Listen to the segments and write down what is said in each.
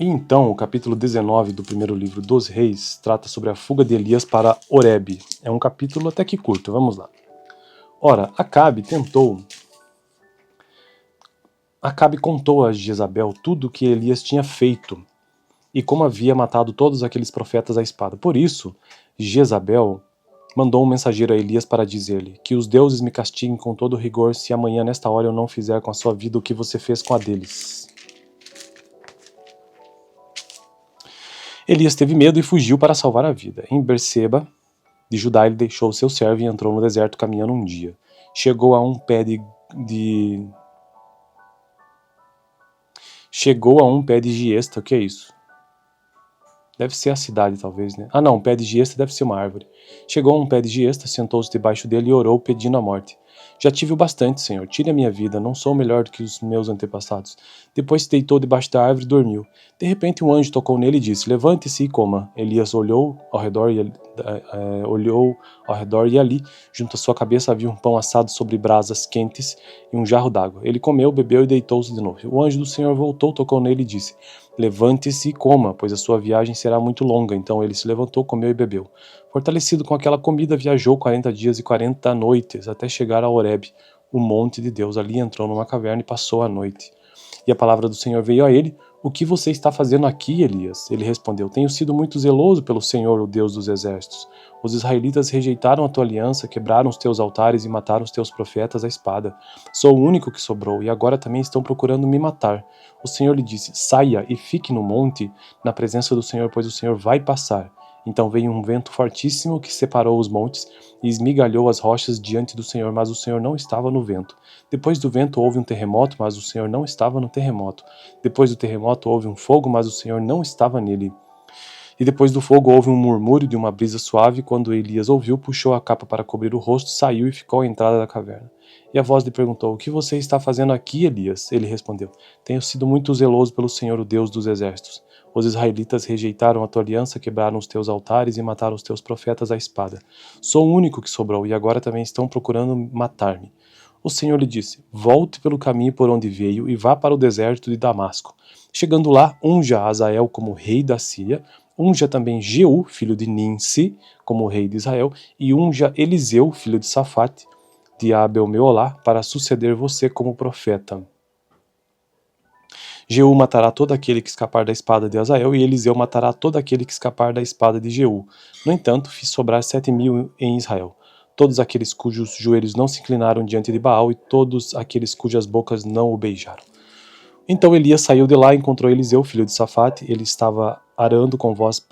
E então, o capítulo 19 do primeiro livro dos Reis trata sobre a fuga de Elias para Horebe. É um capítulo até que curto, vamos lá. Ora, Acabe contou a Jezabel tudo o que Elias tinha feito e como havia matado todos aqueles profetas à espada. Por isso, Jezabel mandou um mensageiro a Elias para dizer-lhe: que os deuses me castiguem com todo rigor se amanhã nesta hora eu não fizer com a sua vida o que você fez com a deles. Elias teve medo e fugiu para salvar a vida. Em Berseba de Judá ele deixou seu servo e entrou no deserto caminhando um dia. Chegou a um pé de giesta. O que é isso? Deve ser a cidade, talvez, né? Ah, não, um pé de giesta deve ser uma árvore. Chegou a um pé de giesta, sentou-se debaixo dele e orou, pedindo a morte. Já tive o bastante, Senhor, tire a minha vida, não sou melhor do que os meus antepassados. Depois se deitou debaixo da árvore e dormiu. De repente um anjo tocou nele e disse: levante-se e coma. Elias olhou ao redor e ali, junto à sua cabeça, havia um pão assado sobre brasas quentes e um jarro d'água. Ele comeu, bebeu e deitou-se de novo. O anjo do Senhor voltou, tocou nele e disse: levante-se e coma, pois a sua viagem será muito longa. Então ele se levantou, comeu e bebeu. Fortalecido com aquela comida, viajou 40 dias e 40 noites, até chegar a Horebe, o monte de Deus. Ali entrou numa caverna e passou a noite. E a palavra do Senhor veio a ele: o que você está fazendo aqui, Elias? Ele respondeu: tenho sido muito zeloso pelo Senhor, o Deus dos exércitos. Os israelitas rejeitaram a tua aliança, quebraram os teus altares e mataram os teus profetas à espada. Sou o único que sobrou, e agora também estão procurando me matar. O Senhor lhe disse: saia e fique no monte, na presença do Senhor, pois o Senhor vai passar. Então veio um vento fortíssimo que separou os montes e esmigalhou as rochas diante do Senhor, mas o Senhor não estava no vento. Depois do vento houve um terremoto, mas o Senhor não estava no terremoto. Depois do terremoto houve um fogo, mas o Senhor não estava nele. E depois do fogo houve um murmúrio de uma brisa suave. Quando Elias ouviu, puxou a capa para cobrir o rosto, saiu e ficou à entrada da caverna. E a voz lhe perguntou: o que você está fazendo aqui, Elias? Ele respondeu: tenho sido muito zeloso pelo Senhor, o Deus dos exércitos. Os israelitas rejeitaram a tua aliança, quebraram os teus altares e mataram os teus profetas à espada. Sou o único que sobrou, e agora também estão procurando matar-me. O Senhor lhe disse: volte pelo caminho por onde veio e vá para o deserto de Damasco. Chegando lá, unja Azael como rei da Síria, unja também Jeú, filho de Ninsi, como rei de Israel, e unja Eliseu, filho de Safate, de Abel-Meolá, para suceder você como profeta. Jeú matará todo aquele que escapar da espada de Azael, e Eliseu matará todo aquele que escapar da espada de Jeú. No entanto, fiz sobrar 7.000 em Israel, todos aqueles cujos joelhos não se inclinaram diante de Baal, e todos aqueles cujas bocas não o beijaram. Então Elias saiu de lá e encontrou Eliseu, filho de Safate. Ele estava arando com 12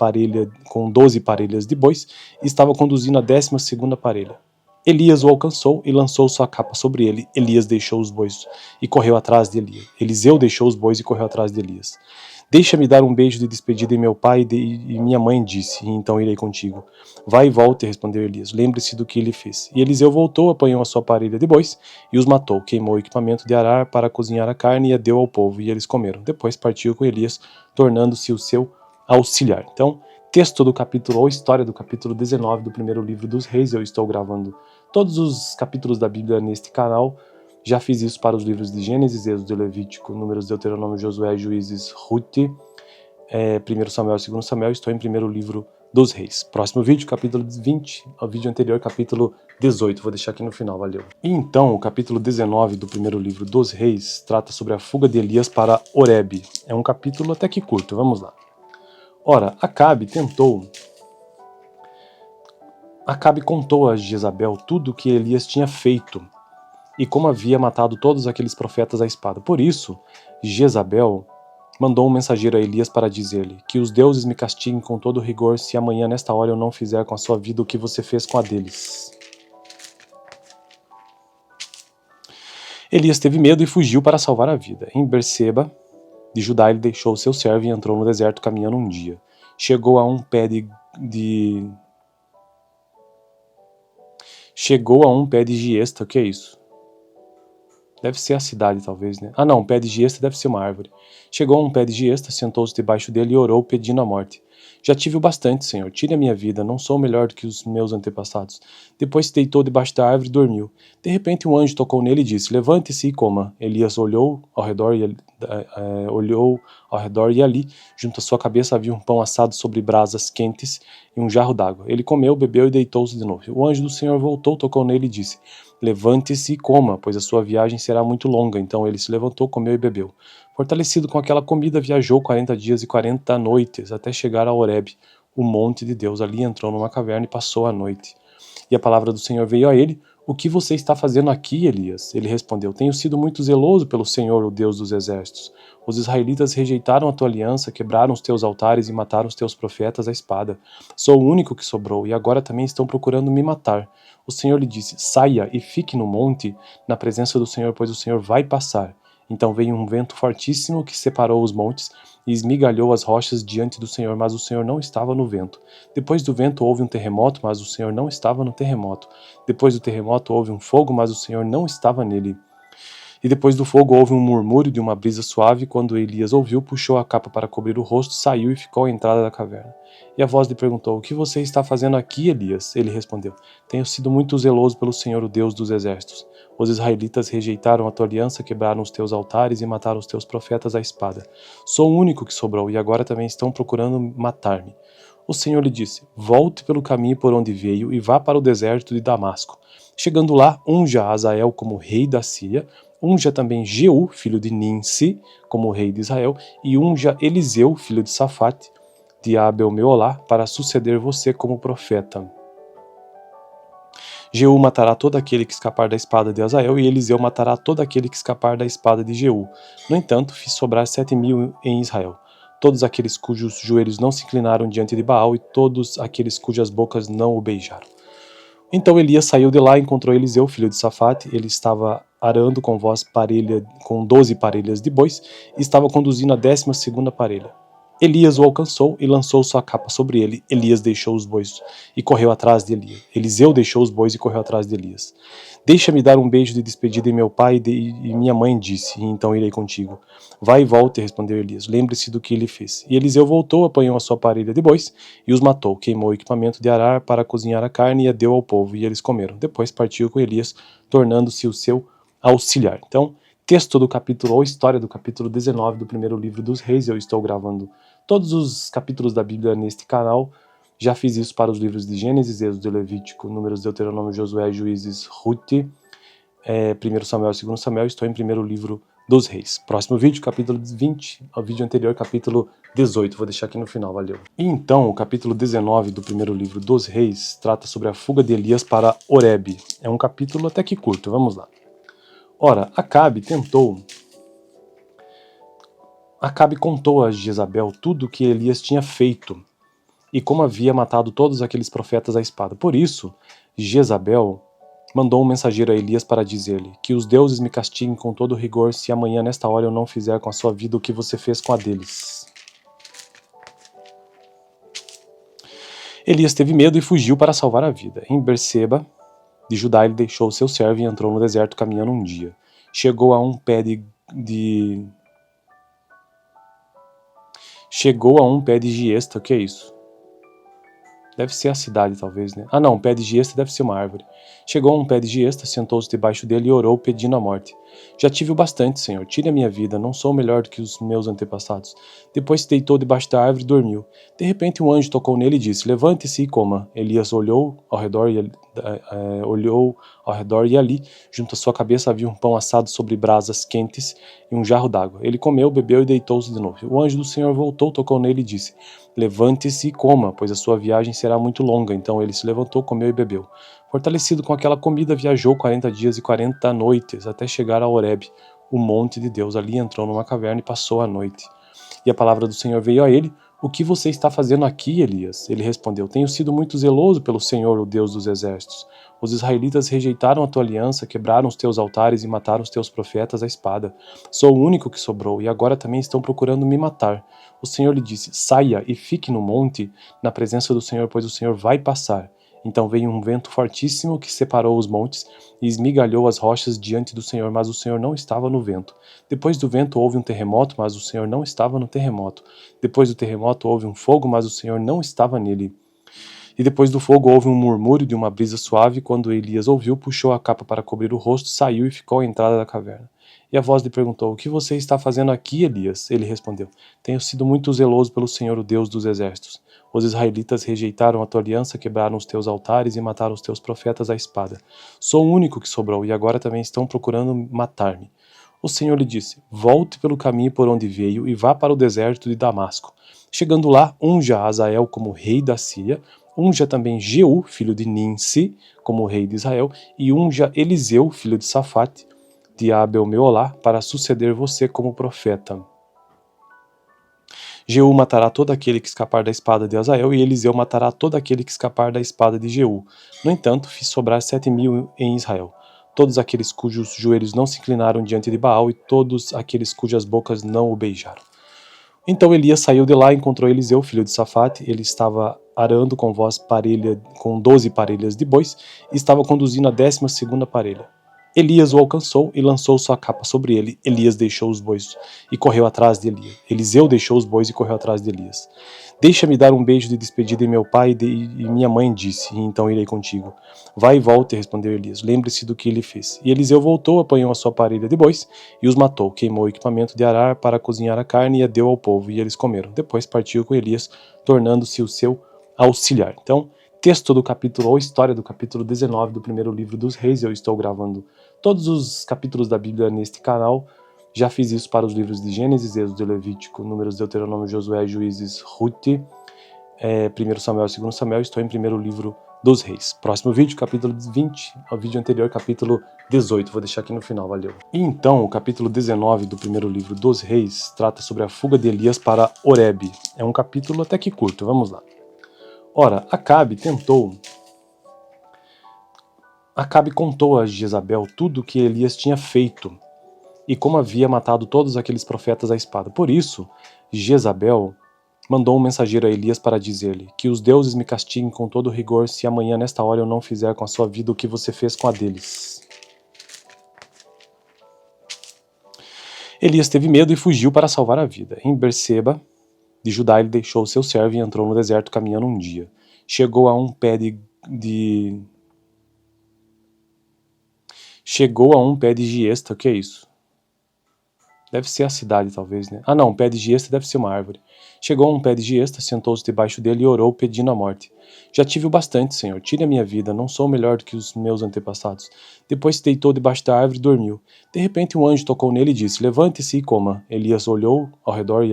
parelhas de bois, e estava conduzindo a 12ª parelha. Elias o alcançou e lançou sua capa sobre ele. Elias deixou os bois e correu atrás de Elias. Eliseu deixou os bois e correu atrás de Elias. Deixa-me dar um beijo de despedida em meu pai, e minha mãe disse: e então irei contigo. Vai e volte, respondeu Elias. Lembre-se do que ele fez. E Eliseu voltou, apanhou a sua parelha de bois e os matou. Queimou o equipamento de arar para cozinhar a carne e a deu ao povo, e eles comeram. Depois partiu com Elias, tornando-se o seu auxiliar. Então, texto do capítulo, ou história do capítulo 19 do primeiro livro dos Reis. Eu estou gravando todos os capítulos da Bíblia neste canal. Já fiz isso para os livros de Gênesis, Êxodo, Levítico, Números, Deuteronômio, Josué, Juízes, Ruth, 1 Samuel, 2 Samuel. Estou em primeiro livro dos Reis. Próximo vídeo, capítulo 20, o vídeo anterior, capítulo 18. Vou deixar aqui no final, valeu. E então, o capítulo 19 do primeiro livro dos Reis trata sobre a fuga de Elias para Horebe. É um capítulo até que curto, vamos lá. Ora, Acabe contou a Jezabel tudo o que Elias tinha feito e como havia matado todos aqueles profetas à espada. Por isso, Jezabel mandou um mensageiro a Elias para dizer-lhe: que os deuses me castiguem com todo rigor se amanhã nesta hora eu não fizer com a sua vida o que você fez com a deles. Elias teve medo e fugiu para salvar a vida. Em Berseba de Judá ele deixou seu servo e entrou no deserto caminhando um dia. Chegou a um pé de giesta. O que é isso? Deve ser a cidade, talvez, né? Ah, não, um pé de giesta deve ser uma árvore. Chegou a um pé de giesta, sentou-se debaixo dele e orou, pedindo a morte. Já tive o bastante, Senhor. Tire a minha vida, não sou melhor do que os meus antepassados. Depois se deitou debaixo da árvore e dormiu. De repente um anjo tocou nele e disse: Levante-se e coma. Elias olhou ao redor e ali, junto à sua cabeça, havia um pão assado sobre brasas quentes e um jarro d'água. Ele comeu, bebeu e deitou-se de novo. O anjo do Senhor voltou, tocou nele e disse: Levante-se e coma, pois a sua viagem será muito longa. Então ele se levantou, comeu e bebeu. Fortalecido com aquela comida, viajou 40 dias e 40 noites até chegar a Horebe, o monte de Deus. Ali entrou numa caverna e passou a noite. E a palavra do Senhor veio a ele: O que você está fazendo aqui, Elias? Ele respondeu: Tenho sido muito zeloso pelo Senhor, o Deus dos exércitos. Os israelitas rejeitaram a tua aliança, quebraram os teus altares e mataram os teus profetas à espada. Sou o único que sobrou, e agora também estão procurando me matar. O Senhor lhe disse: Saia e fique no monte, na presença do Senhor, pois o Senhor vai passar. Então veio um vento fortíssimo que separou os montes e esmigalhou as rochas diante do Senhor, mas o Senhor não estava no vento. Depois do vento houve um terremoto, mas o Senhor não estava no terremoto. Depois do terremoto houve um fogo, mas o Senhor não estava nele. E depois do fogo houve um murmúrio de uma brisa suave. Quando Elias ouviu, puxou a capa para cobrir o rosto, saiu e ficou à entrada da caverna. E a voz lhe perguntou: O que você está fazendo aqui, Elias? Ele respondeu: Tenho sido muito zeloso pelo Senhor, o Deus dos exércitos. Os israelitas rejeitaram a tua aliança, quebraram os teus altares e mataram os teus profetas à espada. Sou o único que sobrou, e agora também estão procurando matar-me. O Senhor lhe disse: Volte pelo caminho por onde veio e vá para o deserto de Damasco. Chegando lá, unja Azael como rei da Síria, unja também Jeú, filho de Ninsi, como rei de Israel, e unja Eliseu, filho de Safate, de Abel-Meolá, para suceder você como profeta. Jeú matará todo aquele que escapar da espada de Azael, e Eliseu matará todo aquele que escapar da espada de Jeú. No entanto, fiz sobrar 7.000 em Israel, todos aqueles cujos joelhos não se inclinaram diante de Baal, e todos aqueles cujas bocas não o beijaram. Então Elias saiu de lá e encontrou Eliseu, filho de Safate. Ele estava arando com 12 parelhas de bois, e estava conduzindo a 12ª parelha. Elias o alcançou e lançou sua capa sobre ele. Elias deixou os bois e correu atrás de Elias. Eliseu deixou os bois e correu atrás de Elias. Deixa-me dar um beijo de despedida em meu pai, e minha mãe disse, e então irei contigo. Vai e volte, respondeu Elias. Lembre-se do que ele fez. E Eliseu voltou, apanhou a sua parelha de bois e os matou. Queimou o equipamento de arar para cozinhar a carne e a deu ao povo, e eles comeram. Depois partiu com Elias, tornando-se o seu auxiliar. Então, texto do capítulo, ou história do capítulo 19 do primeiro livro dos Reis. Eu estou gravando todos os capítulos da Bíblia neste canal. Já fiz isso para os livros de Gênesis, Êxodo, Levítico, Números, Deuteronômio, Josué, Juízes, Ruth, 1 Samuel, 2 Samuel. Estou em primeiro livro dos Reis. Próximo vídeo, capítulo 20, ao vídeo anterior, capítulo 18. Vou deixar aqui no final, valeu. E então, o capítulo 19 do primeiro livro dos Reis trata sobre a fuga de Elias para Horebe. É um capítulo até que curto, vamos lá. Ora, Acabe contou a Jezabel tudo o que Elias tinha feito e como havia matado todos aqueles profetas à espada. Por isso, Jezabel mandou um mensageiro a Elias para dizer-lhe: Que os deuses me castiguem com todo rigor se amanhã nesta hora eu não fizer com a sua vida o que você fez com a deles. Elias teve medo e fugiu para salvar a vida. Em Berseba de Judá ele deixou seu servo e entrou no deserto caminhando um dia. Chegou a um pé de giesta. O que é isso? Deve ser a cidade, talvez, né? Ah, não, um pé de giesta deve ser uma árvore. Chegou a um pé de giesta, sentou-se debaixo dele e orou, pedindo a morte. Já tive o bastante, Senhor. Tire a minha vida, não sou melhor do que os meus antepassados. Depois se deitou debaixo da árvore e dormiu. De repente um anjo tocou nele e disse: Levante-se e coma. Elias olhou ao redor e ali, junto à sua cabeça, havia um pão assado sobre brasas quentes e um jarro d'água. Ele comeu, bebeu e deitou-se de novo. O anjo do Senhor voltou, tocou nele e disse: Levante-se e coma, pois a sua viagem será muito longa. Então ele se levantou, comeu e bebeu. Fortalecido com aquela comida, viajou 40 dias e 40 noites até chegar a Horebe, o monte de Deus. Ali entrou numa caverna e passou a noite. E a palavra do Senhor veio a ele: O que você está fazendo aqui, Elias? Ele respondeu: Tenho sido muito zeloso pelo Senhor, o Deus dos exércitos. Os israelitas rejeitaram a tua aliança, quebraram os teus altares e mataram os teus profetas à espada. Sou o único que sobrou, e agora também estão procurando me matar. O Senhor lhe disse: Saia e fique no monte, na presença do Senhor, pois o Senhor vai passar. Então veio um vento fortíssimo que separou os montes e esmigalhou as rochas diante do Senhor, mas o Senhor não estava no vento. Depois do vento houve um terremoto, mas o Senhor não estava no terremoto. Depois do terremoto houve um fogo, mas o Senhor não estava nele. E depois do fogo houve um murmúrio de uma brisa suave. Quando Elias ouviu, puxou a capa para cobrir o rosto, saiu e ficou à entrada da caverna. E a voz lhe perguntou: O que você está fazendo aqui, Elias? Ele respondeu: Tenho sido muito zeloso pelo Senhor, o Deus dos exércitos. Os israelitas rejeitaram a tua aliança, quebraram os teus altares e mataram os teus profetas à espada. Sou o único que sobrou, e agora também estão procurando matar-me. O Senhor lhe disse: Volte pelo caminho por onde veio e vá para o deserto de Damasco. Chegando lá, unja Azael como rei da Síria, unja também Jeú, filho de Ninsi, como rei de Israel, e unja Eliseu, filho de Safate, de Abel-Meolá, para suceder você como profeta. Jeú matará todo aquele que escapar da espada de Azael, e Eliseu matará todo aquele que escapar da espada de Jeú. No entanto, fiz sobrar 7.000 em Israel, todos aqueles cujos joelhos não se inclinaram diante de Baal, e todos aqueles cujas bocas não o beijaram. Então Elias saiu de lá e encontrou Eliseu, filho de Safate. Ele estava arando com 12 parelhas de bois, e estava conduzindo a 12ª parelha. Elias o alcançou e lançou sua capa sobre ele. Elias deixou os bois e correu atrás de Elias. Eliseu deixou os bois e correu atrás de Elias. Deixa-me dar um beijo de despedida em meu pai, e minha mãe disse, e então irei contigo. Vai e volte, respondeu Elias. Lembre-se do que ele fez. E Eliseu voltou, apanhou a sua parelha de bois e os matou. Queimou o equipamento de arar para cozinhar a carne e a deu ao povo, e eles comeram. Depois partiu com Elias, tornando-se o seu auxiliar. Então, texto do capítulo, ou história do capítulo 19 do primeiro livro dos Reis. Eu estou gravando todos os capítulos da Bíblia neste canal. Já fiz isso para os livros de Gênesis, Êxodo, Levítico, Números, Deuteronômio, Josué, Juízes, Ruth, 1 Samuel, 2 Samuel. Estou em primeiro livro dos Reis. Próximo vídeo, capítulo 20, ao vídeo anterior, capítulo 18. Vou deixar aqui no final, valeu. E então, o capítulo 19 do primeiro livro dos Reis trata sobre a fuga de Elias para Horebe. É um capítulo até que curto, vamos lá. Ora, Acabe contou a Jezabel tudo o que Elias tinha feito e como havia matado todos aqueles profetas à espada. Por isso, Jezabel mandou um mensageiro a Elias para dizer-lhe: Que os deuses me castiguem com todo rigor se amanhã nesta hora eu não fizer com a sua vida o que você fez com a deles. Elias teve medo e fugiu para salvar a vida. Em Berseba de Judá, ele deixou seu servo e entrou no deserto caminhando um dia. Chegou a um pé de giesta. O que é isso? Deve ser a cidade, talvez, né? Ah, não, um pé de giesta deve ser uma árvore. Chegou a um pé de giesta, sentou-se debaixo dele e orou, pedindo a morte. Já tive o bastante, Senhor, tire a minha vida, não sou melhor do que os meus antepassados. Depois se deitou debaixo da árvore e dormiu. De repente um anjo tocou nele e disse: Levante-se e coma. Elias olhou ao redor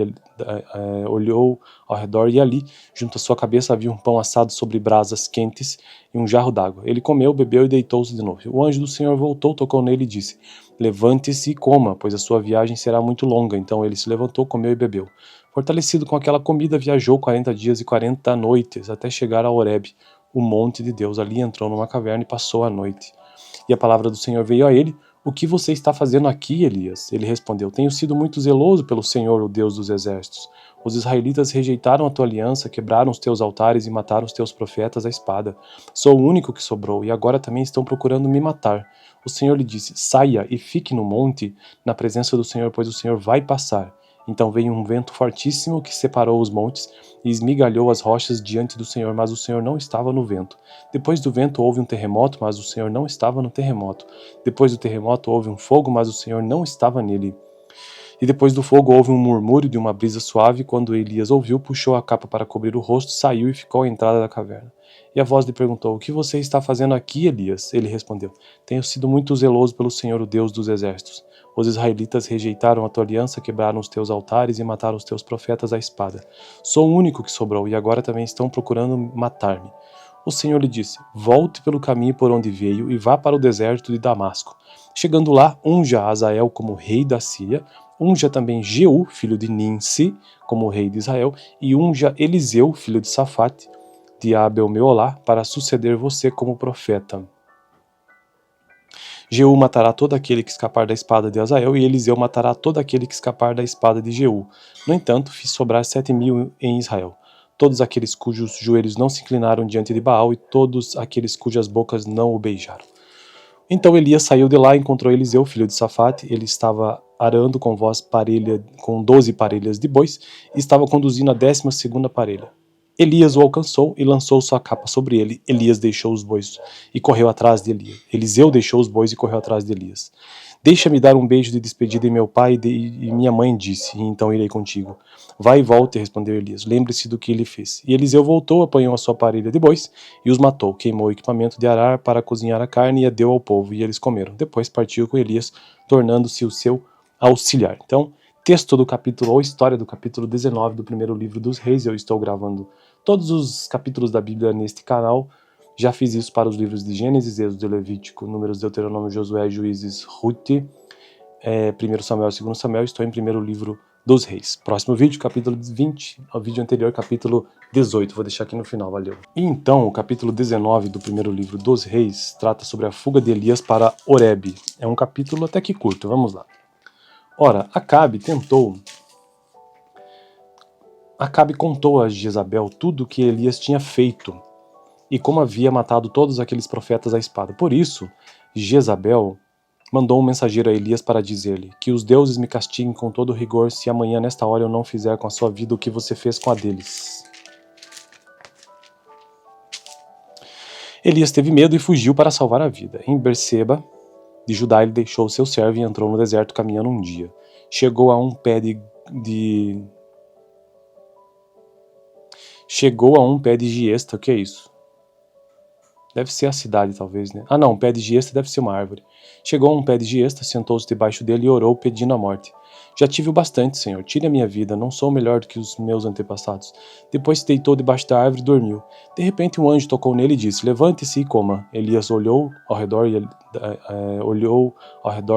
e ali, junto à sua cabeça, havia um pão assado sobre brasas quentes e um jarro d'água. Ele comeu, bebeu e deitou-se de novo. O anjo do Senhor voltou, tocou nele e disse: Levante-se e coma, pois a sua viagem será muito longa. Então ele se levantou, comeu e bebeu. Fortalecido com aquela comida, viajou 40 dias e 40 noites até chegar a Horebe, o monte de Deus. Ali entrou numa caverna e passou a noite. E a palavra do Senhor veio a ele: O que você está fazendo aqui, Elias? Ele respondeu: Tenho sido muito zeloso pelo Senhor, o Deus dos exércitos. Os israelitas rejeitaram a tua aliança, quebraram os teus altares e mataram os teus profetas à espada. Sou o único que sobrou, e agora também estão procurando me matar. O Senhor lhe disse: Saia e fique no monte, na presença do Senhor, pois o Senhor vai passar. Então veio um vento fortíssimo que separou os montes e esmigalhou as rochas diante do Senhor, mas o Senhor não estava no vento. Depois do vento houve um terremoto, mas o Senhor não estava no terremoto. Depois do terremoto houve um fogo, mas o Senhor não estava nele. E depois do fogo houve um murmúrio de uma brisa suave. Quando Elias ouviu, puxou a capa para cobrir o rosto, saiu e ficou à entrada da caverna. E a voz lhe perguntou: O que você está fazendo aqui, Elias? Ele respondeu: Tenho sido muito zeloso pelo Senhor, o Deus dos exércitos. Os israelitas rejeitaram a tua aliança, quebraram os teus altares e mataram os teus profetas à espada. Sou o único que sobrou, e agora também estão procurando matar-me. O Senhor lhe disse: Volte pelo caminho por onde veio e vá para o deserto de Damasco. Chegando lá, unja Azael como rei da Síria, unja também Jeú, filho de Ninsi, como rei de Israel, e unja Eliseu, filho de Safate, de Abel-Meolá, para suceder você como profeta. Jeú matará todo aquele que escapar da espada de Azael, e Eliseu matará todo aquele que escapar da espada de Jeú. No entanto, fiz sobrar 7.000 em Israel, todos aqueles cujos joelhos não se inclinaram diante de Baal e todos aqueles cujas bocas não o beijaram. Então Elias saiu de lá e encontrou Eliseu, filho de Safate. Ele estava arando com 12 parelhas de bois e estava conduzindo a 12ª parelha. Elias o alcançou e lançou sua capa sobre ele. Elias deixou os bois e correu atrás de Elias. Eliseu deixou os bois e correu atrás de Elias. Deixa-me dar um beijo de despedida em meu pai, e minha mãe disse, e então irei contigo. Vai e volte, respondeu Elias. Lembre-se do que ele fez. E Eliseu voltou, apanhou a sua parelha de bois e os matou. Queimou o equipamento de arar para cozinhar a carne e a deu ao povo, e eles comeram. Depois partiu com Elias, tornando-se o seu auxiliar. Então, texto do capítulo, ou história do capítulo 19 do primeiro livro dos Reis. Eu estou gravando todos os capítulos da Bíblia neste canal. Já fiz isso para os livros de Gênesis, Êxodo, Levítico, Números, Deuteronômio, Josué, Juízes, Ruth, 1 Samuel, 2 Samuel. Estou em primeiro livro dos Reis. Próximo vídeo, capítulo 20, ao vídeo anterior, capítulo 18. Vou deixar aqui no final, valeu. E então, o capítulo 19 do primeiro livro dos Reis trata sobre a fuga de Elias para Horebe. É um capítulo até que curto, vamos lá. Ora, Acabe contou a Jezabel tudo o que Elias tinha feito e como havia matado todos aqueles profetas à espada. Por isso, Jezabel mandou um mensageiro a Elias para dizer-lhe: que os deuses me castiguem com todo rigor se amanhã nesta hora eu não fizer com a sua vida o que você fez com a deles. Elias teve medo e fugiu para salvar a vida. Em Berseba de Judá ele deixou seu servo e entrou no deserto caminhando um dia. Chegou a um pé de giesta. O que é isso? Deve ser a cidade, talvez, né? Ah, não, um pé de giesta deve ser uma árvore. Chegou a um pé de giesta, sentou-se debaixo dele e orou, pedindo a morte. Já tive o bastante, Senhor, tire a minha vida, não sou melhor do que os meus antepassados. Depois se deitou debaixo da árvore e dormiu. De repente um anjo tocou nele e disse: levante-se e coma. Elias olhou ao redor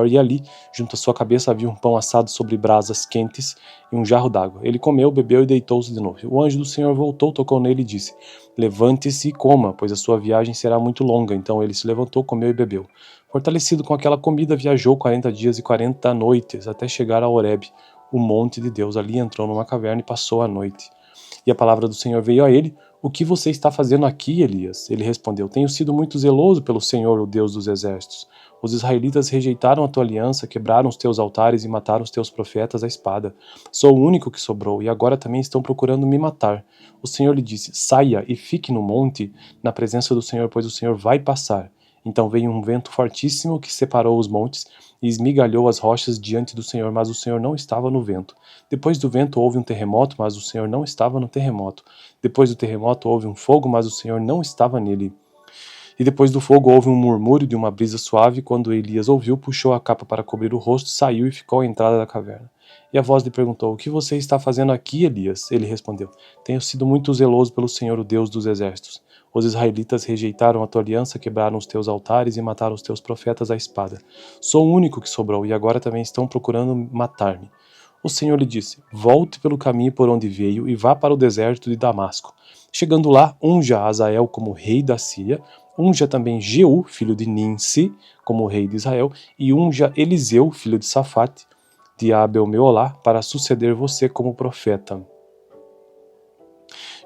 e ali, junto à sua cabeça, havia um pão assado sobre brasas quentes e um jarro d'água. Ele comeu, bebeu e deitou-se de novo. O anjo do Senhor voltou, tocou nele e disse: levante-se e coma, pois a sua viagem será muito longa. Então ele se levantou, comeu e bebeu. Fortalecido com aquela comida, viajou 40 dias e 40 noites até chegar a Horebe, o monte de Deus. Ali entrou numa caverna e passou a noite. E a palavra do Senhor veio a ele: o que você está fazendo aqui, Elias? Ele respondeu: tenho sido muito zeloso pelo Senhor, o Deus dos exércitos. Os israelitas rejeitaram a tua aliança, quebraram os teus altares e mataram os teus profetas à espada. Sou o único que sobrou, e agora também estão procurando me matar. O Senhor lhe disse: saia e fique no monte, na presença do Senhor, pois o Senhor vai passar. Então veio um vento fortíssimo que separou os montes e esmigalhou as rochas diante do Senhor, mas o Senhor não estava no vento. Depois do vento houve um terremoto, mas o Senhor não estava no terremoto. Depois do terremoto houve um fogo, mas o Senhor não estava nele. E depois do fogo houve um murmúrio de uma brisa suave. Quando Elias ouviu, puxou a capa para cobrir o rosto, saiu e ficou à entrada da caverna. E a voz lhe perguntou: o que você está fazendo aqui, Elias? Ele respondeu: tenho sido muito zeloso pelo Senhor, o Deus dos exércitos. Os israelitas rejeitaram a tua aliança, quebraram os teus altares e mataram os teus profetas à espada. Sou o único que sobrou, e agora também estão procurando matar-me. O Senhor lhe disse: volte pelo caminho por onde veio e vá para o deserto de Damasco. Chegando lá, unja Azael como rei da Síria, unja também Jeú, filho de Ninsi, como rei de Israel, e unja Eliseu, filho de Safate, de Abel-Meolá, para suceder você como profeta.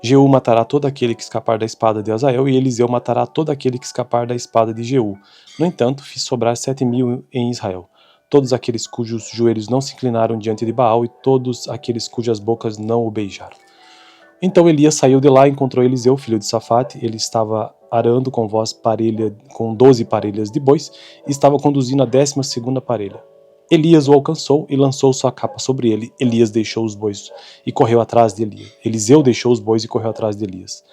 Jeú matará todo aquele que escapar da espada de Azael, e Eliseu matará todo aquele que escapar da espada de Jeú. No entanto, fiz sobrar 7.000 em Israel, todos aqueles cujos joelhos não se inclinaram diante de Baal, e todos aqueles cujas bocas não o beijaram. Então Elias saiu de lá e encontrou Eliseu, filho de Safate. Ele estava arando com 12 parelhas de bois e estava conduzindo a 12ª parelha. Elias o alcançou e lançou sua capa sobre ele. Elias deixou os bois e correu atrás de Elias. Eliseu deixou os bois e correu atrás de Elias.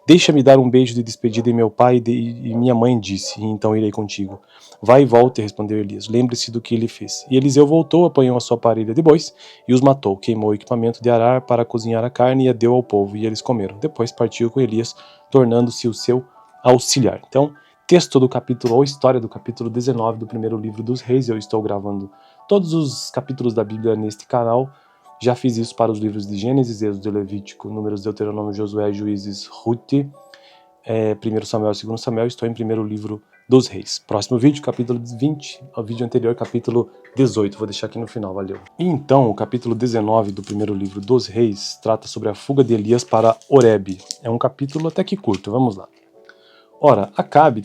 Deixa-me dar um beijo de despedida em meu pai, e minha mãe disse, e então irei contigo. Vai e volte, respondeu Elias. Lembre-se do que ele fez. E Eliseu voltou, apanhou a sua parelha de bois e os matou. Queimou o equipamento de arar para cozinhar a carne e a deu ao povo, e eles comeram. Depois partiu com Elias, tornando-se o seu auxiliar. Então, texto do capítulo, ou história do capítulo 19 do primeiro livro dos Reis. Eu estou gravando todos os capítulos da Bíblia neste canal. Já fiz isso para os livros de Gênesis, Êxodo, Levítico, Números, Deuteronômio, Josué, Juízes, Ruth, 1 Samuel, 2 Samuel. Estou em primeiro livro dos Reis. Próximo vídeo, capítulo 20, o vídeo anterior, capítulo 18. Vou deixar aqui no final, valeu. E então, o capítulo 19 do primeiro livro dos Reis trata sobre a fuga de Elias para Horebe. É um capítulo até que curto, vamos lá. Ora, Acabe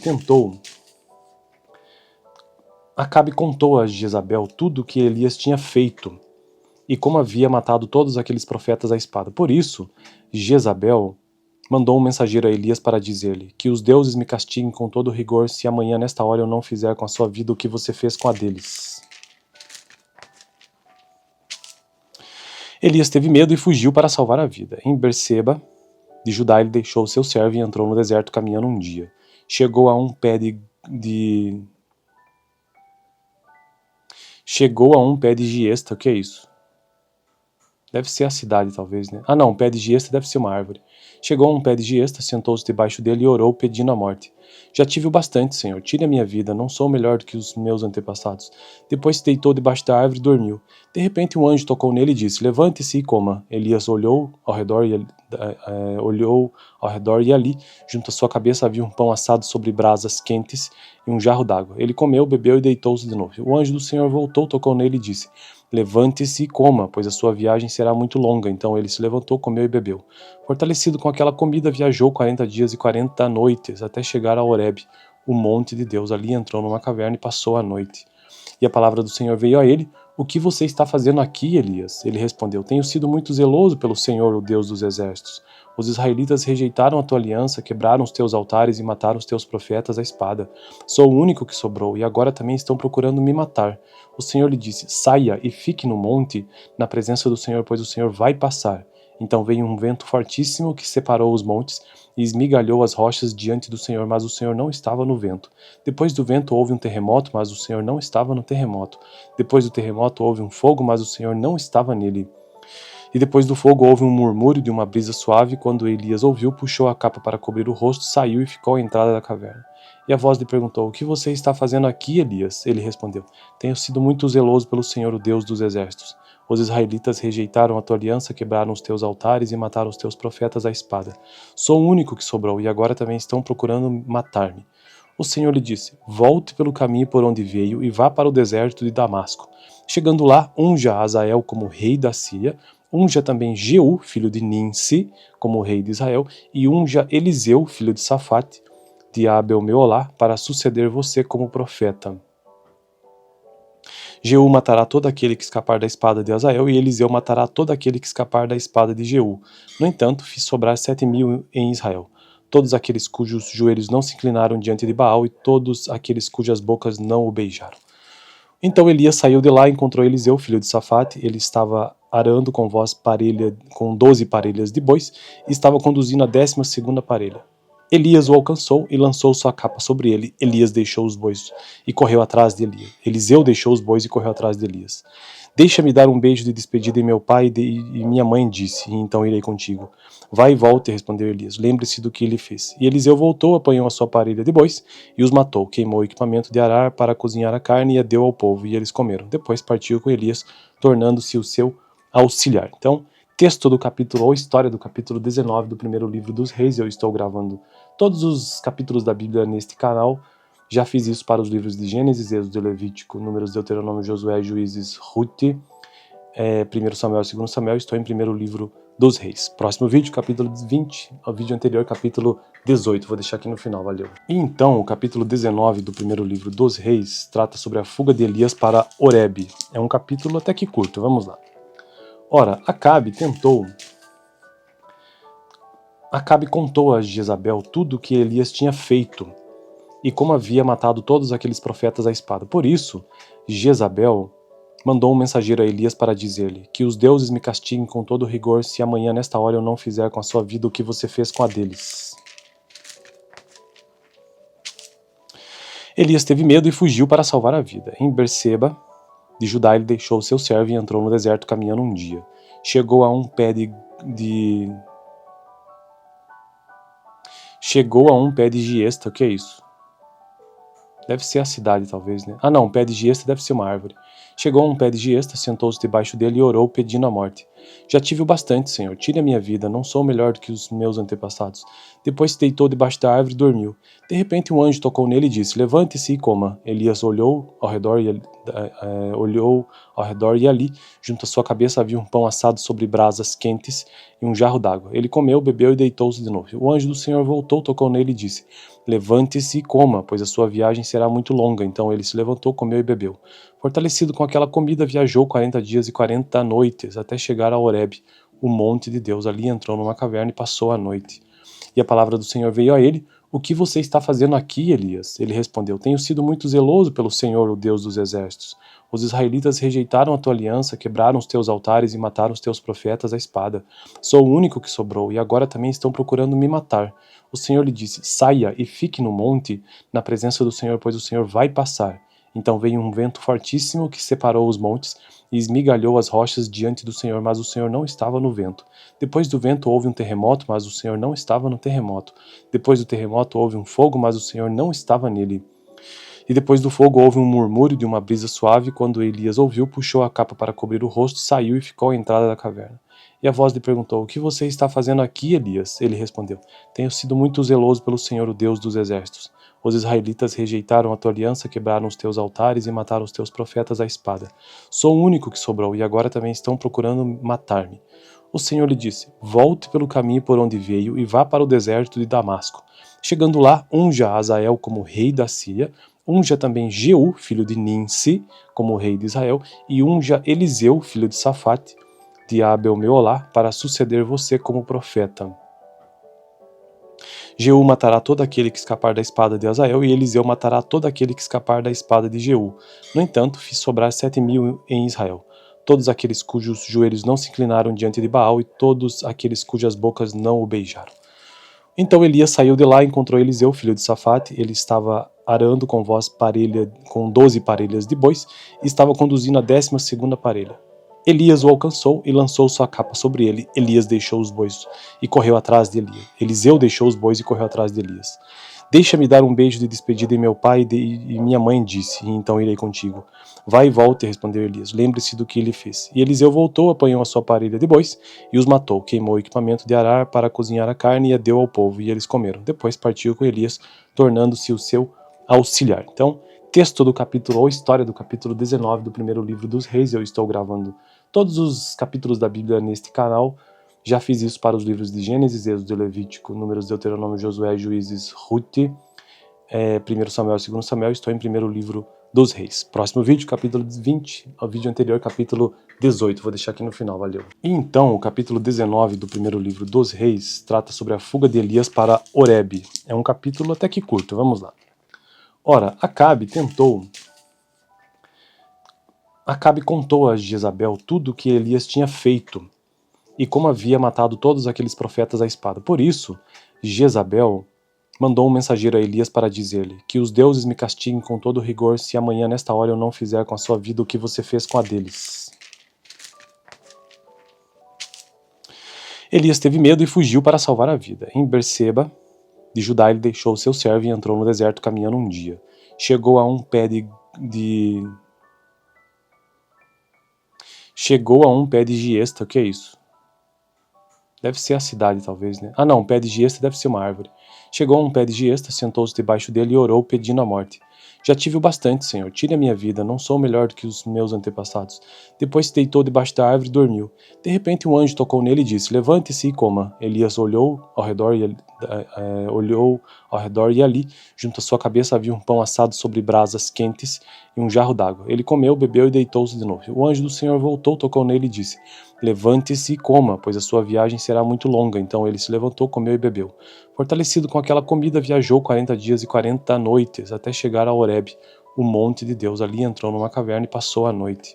contou a Jezabel tudo o que Elias tinha feito e como havia matado todos aqueles profetas à espada. Por isso, Jezabel mandou um mensageiro a Elias para dizer-lhe: que os deuses me castiguem com todo rigor se amanhã nesta hora eu não fizer com a sua vida o que você fez com a deles. Elias teve medo e fugiu para salvar a vida. Em Berseba de Judá ele deixou seu servo e entrou no deserto caminhando um dia. Chegou a um pé de giesta. O que é isso? Deve ser a cidade, talvez, né? Ah, não, um pé de giesta deve ser uma árvore. Chegou a um pé de giesta, sentou-se debaixo dele e orou, pedindo a morte. Já tive o bastante, Senhor, tire a minha vida, não sou melhor do que os meus antepassados. Depois se deitou debaixo da árvore e dormiu. De repente um anjo tocou nele e disse: levante-se e coma. Elias olhou ao redor e ali, junto à sua cabeça, havia um pão assado sobre brasas quentes e um jarro d'água. Ele comeu, bebeu e deitou-se de novo. O anjo do Senhor voltou, tocou nele e disse: levante-se e coma, pois a sua viagem será muito longa. Então ele se levantou, comeu e bebeu. Fortalecido com aquela comida, viajou 40 dias e 40 noites, até chegar a Horebe, o monte de Deus. Ali entrou numa caverna e passou a noite. E a palavra do Senhor veio a ele: o que você está fazendo aqui, Elias? Ele respondeu: tenho sido muito zeloso pelo Senhor, o Deus dos exércitos. Os israelitas rejeitaram a tua aliança, quebraram os teus altares e mataram os teus profetas à espada. Sou o único que sobrou, e agora também estão procurando me matar. O Senhor lhe disse: saia e fique no monte, na presença do Senhor, pois o Senhor vai passar. Então veio um vento fortíssimo que separou os montes e esmigalhou as rochas diante do Senhor, mas o Senhor não estava no vento. Depois do vento houve um terremoto, mas o Senhor não estava no terremoto. Depois do terremoto houve um fogo, mas o Senhor não estava nele. E depois do fogo houve um murmúrio de uma brisa suave. Quando Elias ouviu, puxou a capa para cobrir o rosto, saiu e ficou à entrada da caverna. E a voz lhe perguntou: o que você está fazendo aqui, Elias? Ele respondeu: tenho sido muito zeloso pelo Senhor, o Deus dos exércitos. Os israelitas rejeitaram a tua aliança, quebraram os teus altares e mataram os teus profetas à espada. Sou o único que sobrou, e agora também estão procurando matar-me. O Senhor lhe disse: volte pelo caminho por onde veio e vá para o deserto de Damasco. Chegando lá, unja Azael como rei da Síria, unja também Jeú, filho de Ninsi, como rei de Israel, e unja Eliseu, filho de Safate, de Abel-Meolá, para suceder você como profeta. Jeú matará todo aquele que escapar da espada de Azael, e Eliseu matará todo aquele que escapar da espada de Jeú. No entanto, fiz sobrar 7.000 em Israel, todos aqueles cujos joelhos não se inclinaram diante de Baal, e todos aqueles cujas bocas não o beijaram. Então Elias saiu de lá e encontrou Eliseu, filho de Safate. Ele estava arando com 12 parelhas de bois, e estava conduzindo a 12ª parelha. Elias o alcançou e lançou sua capa sobre ele. Elias deixou os bois e correu atrás de Elias. Eliseu deixou os bois e correu atrás de Elias. Deixa-me dar um beijo de despedida em meu pai, e minha mãe disse, e então irei contigo. Vai e volte, respondeu Elias. Lembre-se do que ele fez. E Eliseu voltou, apanhou a sua parelha de bois e os matou. Queimou o equipamento de arar para cozinhar a carne e a deu ao povo, e eles comeram. Depois partiu com Elias, tornando-se o seu auxiliar. Então, texto do capítulo, ou história do capítulo 19 do primeiro livro dos Reis. Eu estou gravando todos os capítulos da Bíblia neste canal. Já fiz isso para os livros de Gênesis, Êxodo, Levítico, Números, Deuteronômio, Josué, Juízes, Ruth, 1 Samuel, 2 Samuel. Estou em primeiro livro dos Reis. Próximo vídeo, capítulo 20, o vídeo anterior, capítulo 18. Vou deixar aqui no final, valeu. E então, o capítulo 19 do primeiro livro dos Reis trata sobre a fuga de Elias para Horebe. É um capítulo até que curto, vamos lá. Ora, Acabe contou a Jezabel tudo o que Elias tinha feito e como havia matado todos aqueles profetas à espada. Por isso, Jezabel mandou um mensageiro a Elias para dizer-lhe: que os deuses me castiguem com todo rigor se amanhã nesta hora eu não fizer com a sua vida o que você fez com a deles. Elias teve medo e fugiu para salvar a vida. Em Berseba de Judá ele deixou seu servo e entrou no deserto caminhando um dia. Chegou a um pé de giesta. O que é isso? Deve ser a cidade, talvez, né? Ah, não, um pé de giesta deve ser uma árvore. Chegou a um pé de giesta, sentou-se debaixo dele e orou, pedindo a morte. Já tive o bastante, Senhor. Tire a minha vida, não sou melhor do que os meus antepassados. Depois se deitou debaixo da árvore e dormiu. De repente um anjo tocou nele e disse: Levante-se e coma. Elias olhou ao redor e ali, junto à sua cabeça, havia um pão assado sobre brasas quentes e um jarro d'água. Ele comeu, bebeu e deitou-se de novo. O anjo do Senhor voltou, tocou nele e disse: Levante-se e coma, pois a sua viagem será muito longa. Então ele se levantou, comeu e bebeu. Fortalecido com aquela comida, viajou 40 dias e 40 noites até chegar a Horebe, o monte de Deus. Ali entrou numa caverna e passou a noite. E a palavra do Senhor veio a ele: O que você está fazendo aqui, Elias? Ele respondeu: Tenho sido muito zeloso pelo Senhor, o Deus dos exércitos. Os israelitas rejeitaram a tua aliança, quebraram os teus altares e mataram os teus profetas à espada. Sou o único que sobrou, e agora também estão procurando me matar. O Senhor lhe disse: Saia e fique no monte, na presença do Senhor, pois o Senhor vai passar. Então veio um vento fortíssimo que separou os montes e esmigalhou as rochas diante do Senhor, mas o Senhor não estava no vento. Depois do vento houve um terremoto, mas o Senhor não estava no terremoto. Depois do terremoto houve um fogo, mas o Senhor não estava nele. E depois do fogo houve um murmúrio de uma brisa suave. Quando Elias ouviu, puxou a capa para cobrir o rosto, saiu e ficou à entrada da caverna. E a voz lhe perguntou: O que você está fazendo aqui, Elias? Ele respondeu: Tenho sido muito zeloso pelo Senhor, o Deus dos exércitos. Os israelitas rejeitaram a tua aliança, quebraram os teus altares e mataram os teus profetas à espada. Sou o único que sobrou, e agora também estão procurando matar-me. O Senhor lhe disse: Volte pelo caminho por onde veio e vá para o deserto de Damasco. Chegando lá, unja Azael como rei da Síria, unja também Jeú, filho de Ninsi, como rei de Israel, e unja Eliseu, filho de Safate, de Abel-Meolá, para suceder você como profeta. Jeú matará todo aquele que escapar da espada de Azael, e Eliseu matará todo aquele que escapar da espada de Jeú. No entanto, fiz sobrar 7.000 em Israel, todos aqueles cujos joelhos não se inclinaram diante de Baal, e todos aqueles cujas bocas não o beijaram. Então Elias saiu de lá e encontrou Eliseu, filho de Safate. Ele estava arando com 12 parelhas de bois, e estava conduzindo a 12ª parelha. Elias o alcançou e lançou sua capa sobre ele. Elias deixou os bois e correu atrás de Elias. Eliseu deixou os bois e correu atrás de Elias. Deixa-me dar um beijo de despedida em meu pai, e minha mãe disse, e então irei contigo. Vai e volte, respondeu Elias. Lembre-se do que ele fez. E Eliseu voltou, apanhou a sua parelha de bois e os matou. Queimou o equipamento de arar para cozinhar a carne e a deu ao povo, e eles comeram. Depois partiu com Elias, tornando-se o seu auxiliar. Então, texto do capítulo, ou história do capítulo 19 do primeiro livro dos Reis. Eu estou gravando todos os capítulos da Bíblia neste canal. Já fiz isso para os livros de Gênesis, Êxodo, Levítico, Números, Deuteronômio, Josué, Juízes, Ruth, 1 Samuel, 2 Samuel. Estou em primeiro livro dos Reis. Próximo vídeo, capítulo 20, o vídeo anterior, capítulo 18. Vou deixar aqui no final, valeu. E então, o capítulo 19 do primeiro livro dos Reis trata sobre a fuga de Elias para Horebe. É um capítulo até que curto, vamos lá. Ora, Acabe contou a Jezabel tudo o que Elias tinha feito e como havia matado todos aqueles profetas à espada. Por isso, Jezabel mandou um mensageiro a Elias para dizer-lhe: Que os deuses me castiguem com todo rigor se amanhã nesta hora eu não fizer com a sua vida o que você fez com a deles. Elias teve medo e fugiu para salvar a vida. Em Berseba de Judá ele deixou seu servo e entrou no deserto caminhando um dia. Chegou a um pé de giesta. O que é isso? Deve ser a cidade, talvez, né? Ah, não, um pé de giesta deve ser uma árvore. Chegou a um pé de giesta, sentou-se debaixo dele e orou, pedindo a morte. Já tive o bastante, Senhor. Tire a minha vida, não sou melhor do que os meus antepassados. Depois se deitou debaixo da árvore e dormiu. De repente um anjo tocou nele e disse: Levante-se e coma. Elias olhou ao redor e ali, junto à sua cabeça, havia um pão assado sobre brasas quentes e um jarro d'água. Ele comeu, bebeu e deitou-se de novo. O anjo do Senhor voltou, tocou nele e disse: Levante-se e coma, pois a sua viagem será muito longa. Então ele se levantou, comeu e bebeu. Fortalecido com aquela comida, viajou 40 dias e 40 noites até chegar a Horebe, o monte de Deus. Ali entrou numa caverna e passou a noite.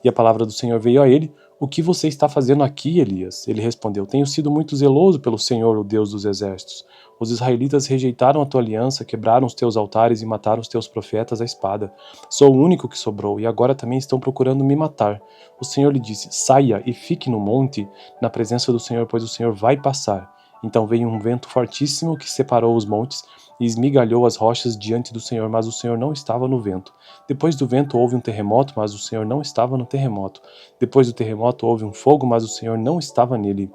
E a palavra do Senhor veio a ele: O que você está fazendo aqui, Elias? Ele respondeu: Tenho sido muito zeloso pelo Senhor, o Deus dos exércitos. Os israelitas rejeitaram a tua aliança, quebraram os teus altares e mataram os teus profetas à espada. Sou o único que sobrou, e agora também estão procurando me matar. O Senhor lhe disse: Saia e fique no monte, na presença do Senhor, pois o Senhor vai passar. Então veio um vento fortíssimo que separou os montes e esmigalhou as rochas diante do Senhor, mas o Senhor não estava no vento. Depois do vento houve um terremoto, mas o Senhor não estava no terremoto. Depois do terremoto houve um fogo, mas o Senhor não estava nele.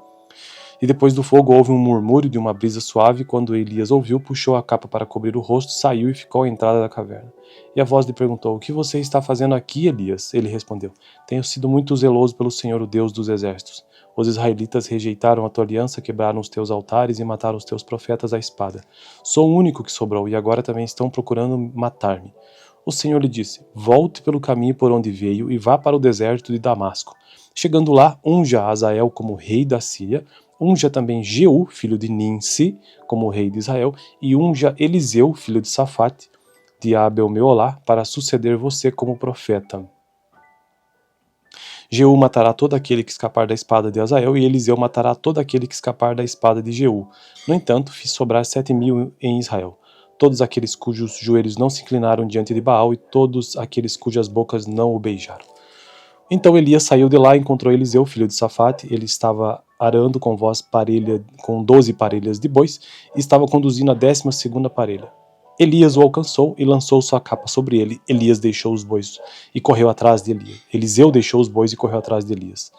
E depois do fogo houve um murmúrio de uma brisa suave. Quando Elias ouviu, puxou a capa para cobrir o rosto, saiu e ficou à entrada da caverna. E a voz lhe perguntou: O que você está fazendo aqui, Elias? Ele respondeu: Tenho sido muito zeloso pelo Senhor, o Deus dos exércitos. Os israelitas rejeitaram a tua aliança, quebraram os teus altares e mataram os teus profetas à espada. Sou o único que sobrou, e agora também estão procurando matar-me. O Senhor lhe disse: Volte pelo caminho por onde veio e vá para o deserto de Damasco. Chegando lá, unja Azael como rei da Síria, unja também Jeú, filho de Ninsi, como rei de Israel, e unja Eliseu, filho de Safate, de Abel-Meolá, para suceder você como profeta. Jeú matará todo aquele que escapar da espada de Azael, e Eliseu matará todo aquele que escapar da espada de Jeú. No entanto, fiz sobrar 7.000 em Israel, todos aqueles cujos joelhos não se inclinaram diante de Baal, e todos aqueles cujas bocas não o beijaram. Então Elias saiu de lá e encontrou Eliseu, filho de Safate. Ele estava arando com 12 parelhas de bois e estava conduzindo a 12ª parelha. Elias o alcançou e lançou sua capa sobre ele. Elias deixou os bois e correu atrás de Elias. Eliseu deixou os bois e correu atrás de Elias.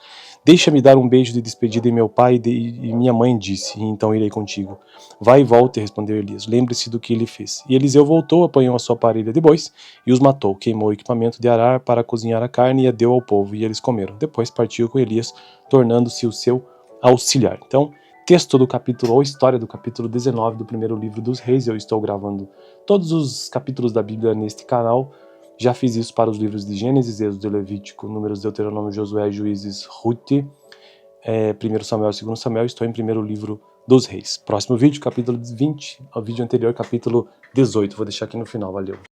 Deixa-me dar um beijo de despedida em meu pai, e minha mãe disse, e então irei contigo. Vai e volte, respondeu Elias. Lembre-se do que ele fez. E Eliseu voltou, apanhou a sua parelha de bois e os matou. Queimou o equipamento de arar para cozinhar a carne e a deu ao povo, e eles comeram. Depois partiu com Elias, tornando-se o seu auxiliar. Então, texto do capítulo, ou história do capítulo 19 do primeiro livro dos Reis. Eu estou gravando todos os capítulos da Bíblia neste canal. Já fiz isso para os livros de Gênesis, Êxodo, Levítico, Números, Deuteronômio, Josué, Juízes, Ruth, 1 Samuel, 2 Samuel. Estou em primeiro livro dos Reis. Próximo vídeo, capítulo 20, ao vídeo anterior, capítulo 18. Vou deixar aqui no final, valeu.